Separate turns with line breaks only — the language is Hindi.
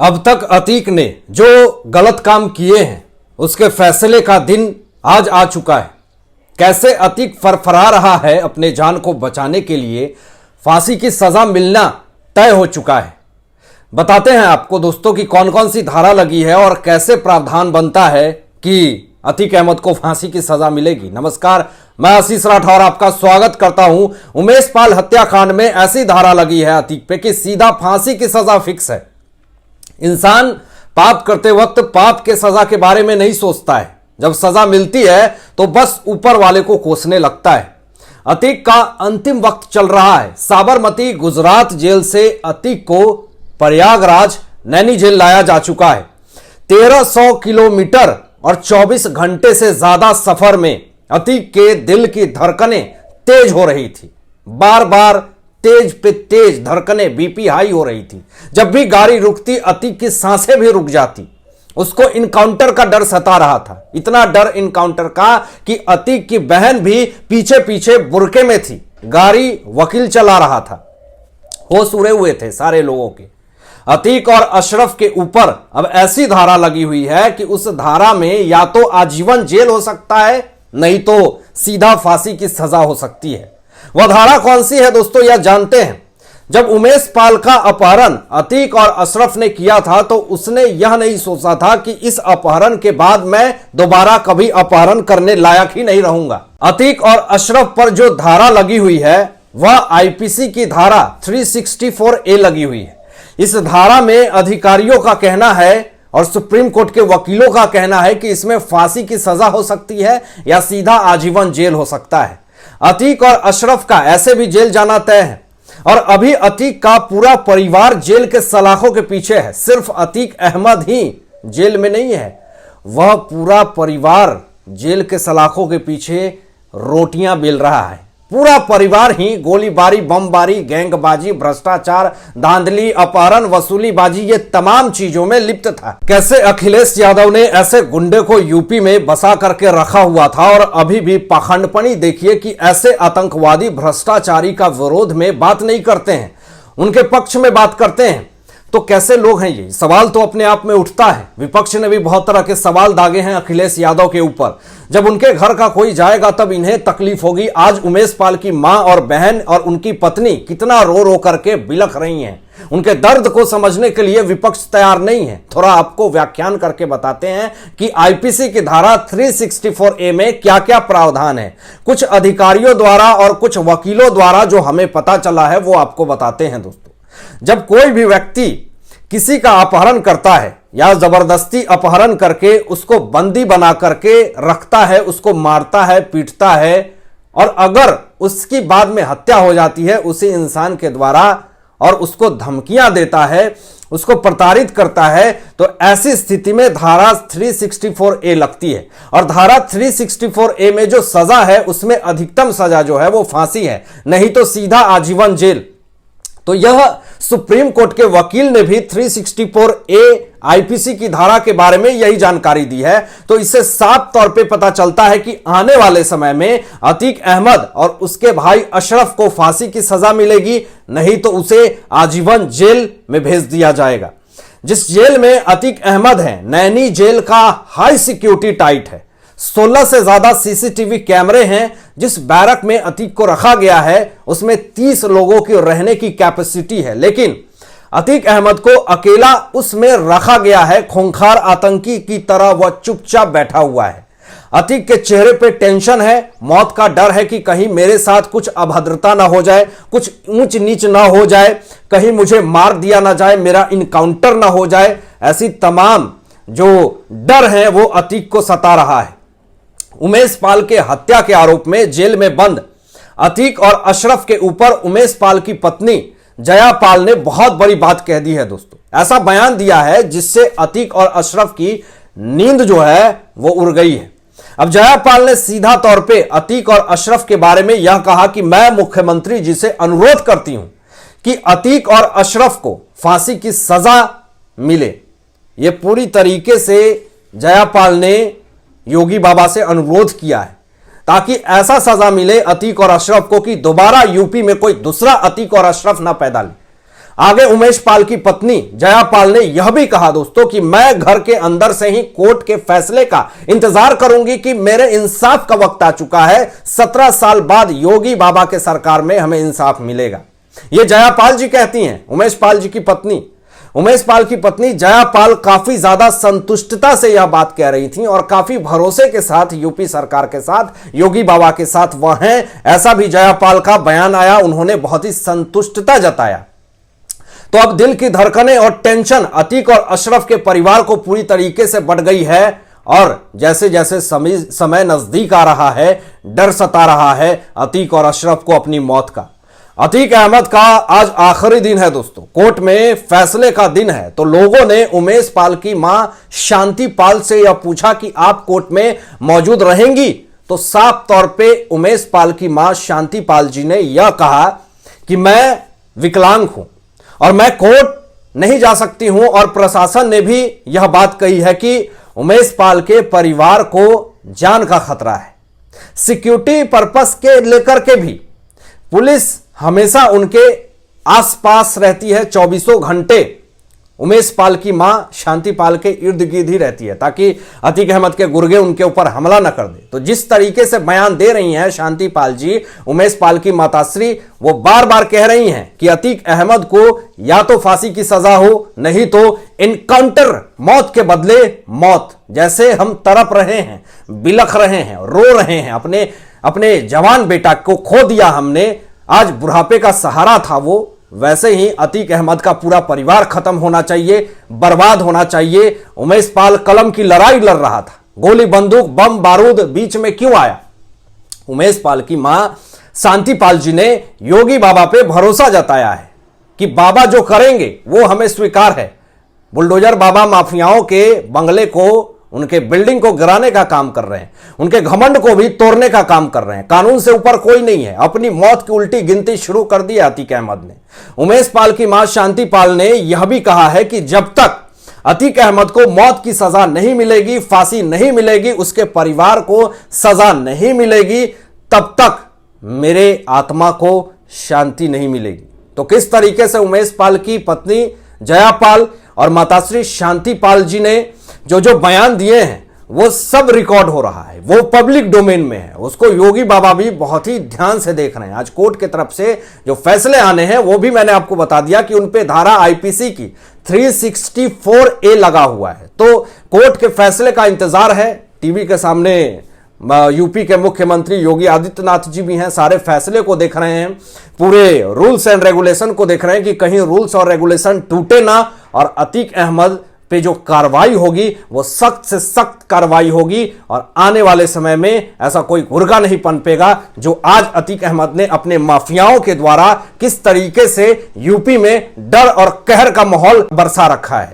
अब तक अतीक ने जो गलत काम किए हैं उसके फैसले का दिन आज आ चुका है। कैसे अतीक फरफरा रहा है अपने जान को बचाने के लिए, फांसी की सजा मिलना तय हो चुका है। बताते हैं आपको दोस्तों कि कौन कौन सी धारा लगी है और कैसे प्रावधान बनता है कि अतीक अहमद को फांसी की सजा मिलेगी। नमस्कार, मैं आशीष राठौर आपका स्वागत करता हूं। उमेश पाल हत्याकांड में ऐसी धारा लगी है अतीक पे कि सीधा फांसी की सजा फिक्स है। इंसान पाप करते वक्त पाप के सजा के बारे में नहीं सोचता है, जब सजा मिलती है तो बस ऊपर वाले को कोसने लगता है। अतीक का अंतिम वक्त चल रहा है। साबरमती गुजरात जेल से अतीक को प्रयागराज नैनी जेल लाया जा चुका है। 1300 किलोमीटर और 24 घंटे से ज्यादा सफर में अतीक के दिल की धड़कनें तेज हो रही थी। बार बार तेज पे तेज धड़कनें, बीपी हाई हो रही थी। जब भी गाड़ी रुकती अतीक की सांसें भी रुक जाती। उसको इनकाउंटर का डर सता रहा था, इतना डर इनकाउंटर का कि अतीक की बहन भी पीछे पीछे बुरके में थी। गाड़ी वकील चला रहा था। होश उड़े हुए थे सारे लोगों के। अतीक और अशरफ के ऊपर अब ऐसी धारा लगी हुई है कि उस धारा में या तो आजीवन जेल हो सकता है, नहीं तो सीधा फांसी की सजा हो सकती है। वह धारा कौन सी है दोस्तों, यह जानते हैं। जब उमेश पाल का अपहरण अतीक और अशरफ ने किया था तो उसने यह नहीं सोचा था कि इस अपहरण के बाद मैं दोबारा कभी अपहरण करने लायक ही नहीं रहूंगा। अतीक और अशरफ पर जो धारा लगी हुई है वह आईपीसी की धारा 364A लगी हुई है। इस धारा में अधिकारियों का कहना है और सुप्रीम कोर्ट के वकीलों का कहना है कि इसमें फांसी की सजा हो सकती है या सीधा आजीवन जेल हो सकता है। अतीक और अशरफ का ऐसे भी जेल जाना तय है और अभी अतीक का पूरा परिवार जेल के सलाखों के पीछे है। सिर्फ अतीक अहमद ही जेल में नहीं है, वह पूरा परिवार जेल के सलाखों के पीछे रोटियां बेल रहा है। पूरा परिवार ही गोलीबारी, बमबारी, गैंगबाजी, भ्रष्टाचार, धांधली, अपहरण, वसूलीबाजी, ये तमाम चीजों में लिप्त था। कैसे अखिलेश यादव ने ऐसे गुंडे को यूपी में बसा करके रखा हुआ था और अभी भी पाखंडपनी देखिए कि ऐसे आतंकवादी भ्रष्टाचारी का विरोध में बात नहीं करते हैं, उनके पक्ष में बात करते हैं। तो कैसे लोग हैं ये सवाल तो अपने आप में उठता है। विपक्ष ने भी बहुत तरह के सवाल दागे हैं अखिलेश यादव के ऊपर। जब उनके घर का कोई जाएगा तब इन्हें तकलीफ होगी। आज उमेश पाल की मां और बहन और उनकी पत्नी कितना रो रो करके बिलख रही हैं। उनके दर्द को समझने के लिए विपक्ष तैयार नहीं है। थोड़ा आपको व्याख्यान करके बताते हैं कि आईपीसी की धारा 364A में क्या क्या प्रावधान है। कुछ अधिकारियों द्वारा और कुछ वकीलों द्वारा जो हमें पता चला है वो आपको बताते हैं दोस्तों। जब कोई भी व्यक्ति किसी का अपहरण करता है या जबरदस्ती अपहरण करके उसको बंदी बना करके रखता है, उसको मारता है, पीटता है और अगर उसकी बाद में हत्या हो जाती है उसी इंसान के द्वारा और उसको धमकियां देता है, उसको प्रताड़ित करता है, तो ऐसी स्थिति में धारा 364A लगती है। और धारा 364A में जो सजा है उसमें अधिकतम सजा जो है वो फांसी है, नहीं तो सीधा आजीवन जेल। तो यह सुप्रीम कोर्ट के वकील ने भी 364A आईपीसी की धारा के बारे में यही जानकारी दी है। तो इससे साफ तौर पे पता चलता है कि आने वाले समय में अतीक अहमद और उसके भाई अशरफ को फांसी की सजा मिलेगी, नहीं तो उसे आजीवन जेल में भेज दिया जाएगा। जिस जेल में अतीक अहमद है, नैनी जेल का हाई सिक्योरिटी टाइट है। 16 से ज्यादा सीसीटीवी कैमरे हैं। जिस बैरक में अतीक को रखा गया है उसमें 30 लोगों की रहने की कैपेसिटी है, लेकिन अतीक अहमद को अकेला उसमें रखा गया है। खूंखार आतंकी की तरह वह चुपचाप बैठा हुआ है। अतीक के चेहरे पे टेंशन है, मौत का डर है कि कहीं मेरे साथ कुछ अभद्रता ना हो जाए, कुछ ऊंच नीच ना हो जाए, कहीं मुझे मार दिया ना जाए, मेरा इनकाउंटर ना हो जाए। ऐसी तमाम जो डर है वो अतीक को सता रहा है। उमेश पाल के हत्या के आरोप में जेल में बंद अतीक और अशरफ के ऊपर उमेश पाल की पत्नी जया पाल ने बहुत बड़ी बात कह दी है दोस्तों। ऐसा बयान दिया है जिससे अतीक और अशरफ की नींद जो है वो उड़ गई है। अब जया पाल ने सीधा तौर पे अतीक और अशरफ के बारे में यह कहा कि मैं मुख्यमंत्री जी से अनुरोध करती हूं कि अतीक और अशरफ को फांसी की सजा मिले। यह पूरी तरीके से जया पाल ने योगी बाबा से अनुरोध किया है ताकि ऐसा सजा मिले अतीक और अशरफ को कि दोबारा यूपी में कोई दूसरा अतीक और अशरफ ना पैदा ले। आगे उमेश पाल की पत्नी जया पाल ने यह भी कहा दोस्तों कि मैं घर के अंदर से ही कोर्ट के फैसले का इंतजार करूंगी कि मेरे इंसाफ का वक्त आ चुका है। 17 साल बाद योगी बाबा के सरकार में हमें इंसाफ मिलेगा। यह जया पाल जी कहती हैं, उमेश पाल जी की पत्नी। उमेश पाल की पत्नी जया पाल काफी ज्यादा संतुष्टता से यह बात कह रही थी और काफी भरोसे के साथ यूपी सरकार के साथ, योगी बाबा के साथ वह हैं, ऐसा भी जया पाल का बयान आया। उन्होंने बहुत ही संतुष्टता जताया। तो अब दिल की धड़कनें और टेंशन अतीक और अशरफ के परिवार को पूरी तरीके से बढ़ गई है और जैसे जैसे समय नजदीक आ रहा है, डर सता रहा है अतीक और अशरफ को अपनी मौत का। अतीक अहमद का आज आखिरी दिन है दोस्तों, कोर्ट में फैसले का दिन है। तो लोगों ने उमेश पाल की मां शांति पाल से यह पूछा कि आप कोर्ट में मौजूद रहेंगी? तो साफ तौर पे उमेश पाल की मां शांति पाल जी ने यह कहा कि मैं विकलांग हूं और मैं कोर्ट नहीं जा सकती हूं। और प्रशासन ने भी यह बात कही है कि उमेश पाल के परिवार को जान का खतरा है। सिक्योरिटी पर्पस के लेकर के भी पुलिस हमेशा उनके आसपास रहती है, 24 घंटे उमेश पाल की मां शांति पाल के इर्द गिर्द ही रहती है ताकि अतीक अहमद के गुर्गे उनके ऊपर हमला न कर दे। तो जिस तरीके से बयान दे रही हैं शांति पाल जी, उमेश पाल की माताश्री, वो बार बार कह रही हैं कि अतीक अहमद को या तो फांसी की सजा हो, नहीं तो इनकाउंटर, मौत के बदले मौत। जैसे हम तड़प रहे हैं, बिलख रहे हैं, रो रहे हैं, अपने जवान बेटा को खो दिया हमने, आज बुढ़ापे का सहारा था वो, वैसे ही अतीक अहमद का पूरा परिवार खत्म होना चाहिए, बर्बाद होना चाहिए। उमेश पाल कलम की लड़ाई लड़ रहा था, गोली बंदूक बम बारूद बीच में क्यों आया? उमेश पाल की मां शांति पाल जी ने योगी बाबा पे भरोसा जताया है कि बाबा जो करेंगे वो हमें स्वीकार है। बुलडोजर बाबा माफियाओं के बंगले को, उनके बिल्डिंग को गिराने का काम कर रहे हैं, उनके घमंड को भी तोड़ने का काम कर रहे हैं। कानून से ऊपर कोई नहीं है। अपनी मौत की उल्टी गिनती शुरू कर दी अतीक अहमद ने। उमेश पाल की मां शांति पाल ने यह भी कहा है कि जब तक अतीक अहमद को मौत की सजा नहीं मिलेगी, फांसी नहीं मिलेगी, उसके परिवार को सजा नहीं मिलेगी, तब तक मेरे आत्मा को शांति नहीं मिलेगी। तो किस तरीके से उमेश पाल की पत्नी जया पाल और माताश्री शांति पाल जी ने जो बयान दिए हैं वो सब रिकॉर्ड हो रहा है, वो पब्लिक डोमेन में है, उसको योगी बाबा भी बहुत ही ध्यान से देख रहे हैं। आज कोर्ट की तरफ से जो फैसले आने हैं वो भी मैंने आपको बता दिया कि उन पे धारा आईपीसी की 364A लगा हुआ है। तो कोर्ट के फैसले का इंतजार है। टीवी के सामने यूपी के मुख्यमंत्री योगी आदित्यनाथ जी भी हैं, सारे फैसले को देख रहे हैं, पूरे रूल्स एंड रेगुलेशन को देख रहे हैं कि कहीं रूल्स और रेगुलेशन टूटे ना और अतीक अहमद पे जो कार्रवाई होगी वो सख्त से सख्त कार्रवाई होगी और आने वाले समय में ऐसा कोई गुर्गा नहीं पनपेगा जो आज अतीक अहमद ने अपने माफियाओं के द्वारा किस तरीके से यूपी में डर और कहर का माहौल बरसा रखा है।